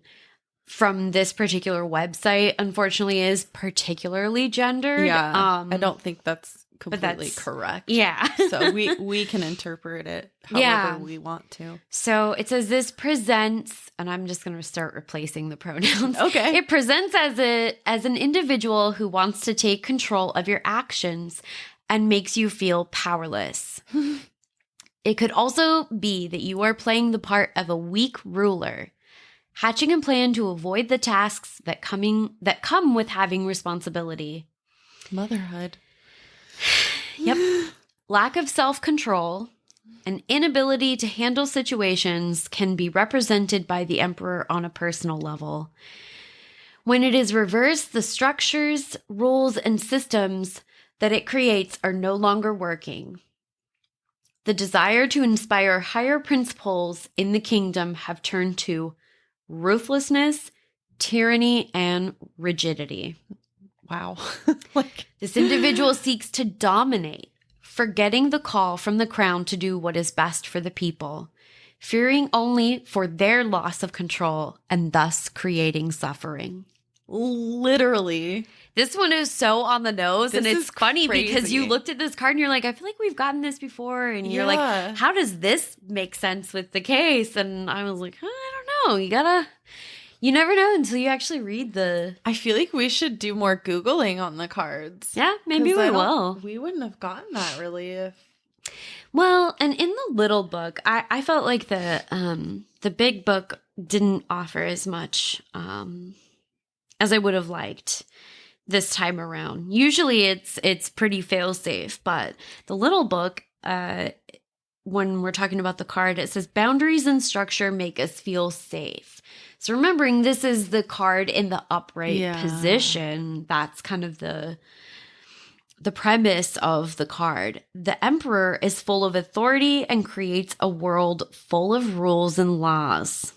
from this particular website, unfortunately, is particularly gendered. Yeah. I don't think that's completely that's correct. Yeah. So we can interpret it however we want to. So it says this presents, and I'm just going to start replacing the pronouns. Okay. It presents as an individual who wants to take control of your actions and makes you feel powerless. It could also be that you are playing the part of a weak ruler, hatching a plan to avoid the tasks that come with having responsibility. Motherhood. Yep. Lack of self-control and inability to handle situations can be represented by the Emperor on a personal level. When it is reversed, the structures, rules, and systems that it creates are no longer working. The desire to inspire higher principles in the kingdom have turned to ruthlessness, tyranny, and rigidity. Wow. This individual seeks to dominate, forgetting the call from the crown to do what is best for the people, fearing only for their loss of control and thus creating suffering. Literally. This one is so on the nose, and it's funny because you crazy. looked at this card and you're like, I feel like we've gotten this before, and you're like, how does this make sense with the case? And I was like, I don't know. You never know until you actually read the... I feel like we should do more Googling on the cards. Yeah, maybe we will. We wouldn't have gotten that really if... Well, and in the little book, I felt like the big book didn't offer as much as I would have liked this time around. Usually it's pretty fail-safe, but the little book, when we're talking about the card, it says boundaries and structure make us feel safe. So remembering this is the card in the upright position, that's kind of the premise of the card. The Emperor is full of authority and creates a world full of rules and laws.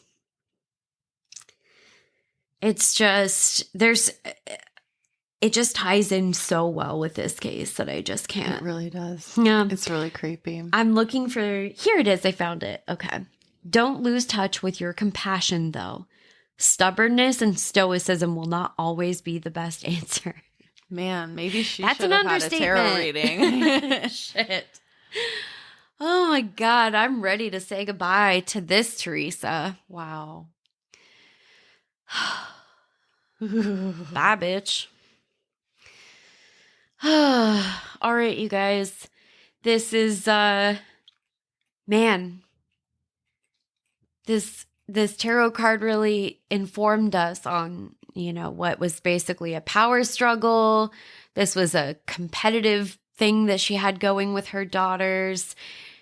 It's just, it just ties in so well with this case that I just can't. It really does. Yeah. It's really creepy. I'm looking for, here it is, I found it. Okay. Don't lose touch with your compassion, though. Stubbornness and stoicism will not always be the best answer. Man, maybe she That's should an have had a tarot reading. Shit. Oh my God, I'm ready to say goodbye to this Theresa. Wow. Bye, bitch. All right, you guys. This is man. This tarot card really informed us on, what was basically a power struggle. This was a competitive thing that she had going with her daughters.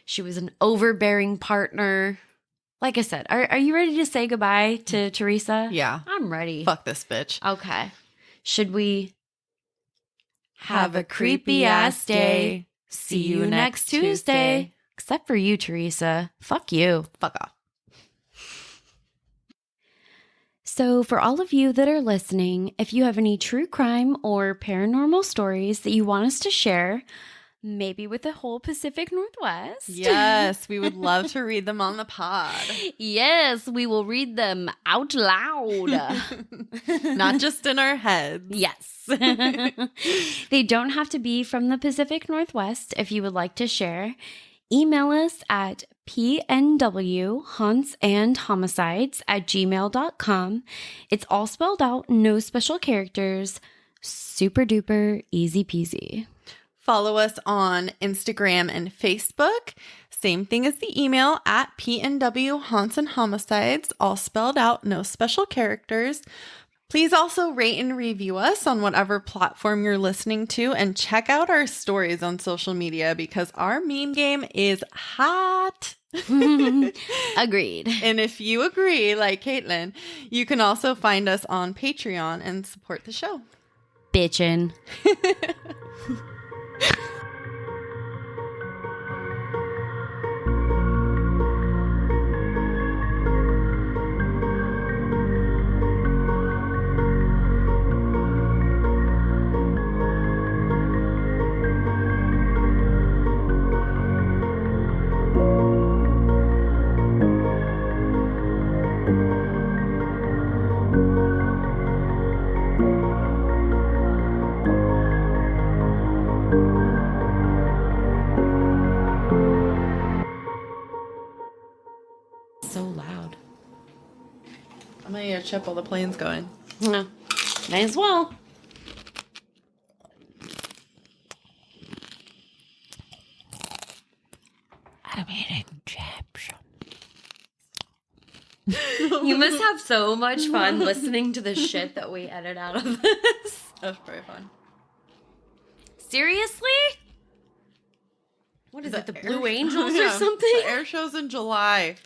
She was an overbearing partner. Like I said, are you ready to say goodbye to Theresa? Yeah. I'm ready. Fuck this bitch. Okay. Should we Have a creepy ass day. See you next Tuesday. Except for you, Theresa. Fuck you. Fuck off. So, for all of you that are listening, if you have any true crime or paranormal stories that you want us to share, maybe with the whole Pacific Northwest. Yes, we would love to read them on the pod. Yes, we will read them out loud. Not just in our heads. Yes. They don't have to be from the Pacific Northwest if you would like to share. Email us at pnwhauntsandhomicides@gmail.com. It's all spelled out, no special characters. Super duper easy peasy. Follow us on Instagram and Facebook. Same thing as the email at pnwhauntsandhomicides, all spelled out, no special characters. Please also rate and review us on whatever platform you're listening to, and check out our stories on social media because our meme game is hot. Agreed. And if you agree, like Caitlin, you can also find us on Patreon and support the show. Bitchin'. So loud. I'm gonna get a chip while the plane's going. Yeah. Might as well. I'm eating chips. You must have so much fun listening to the shit that we edit out of this. That's very fun. Seriously? What is it, the Blue air- Angels Yeah, or something? The air show's in July.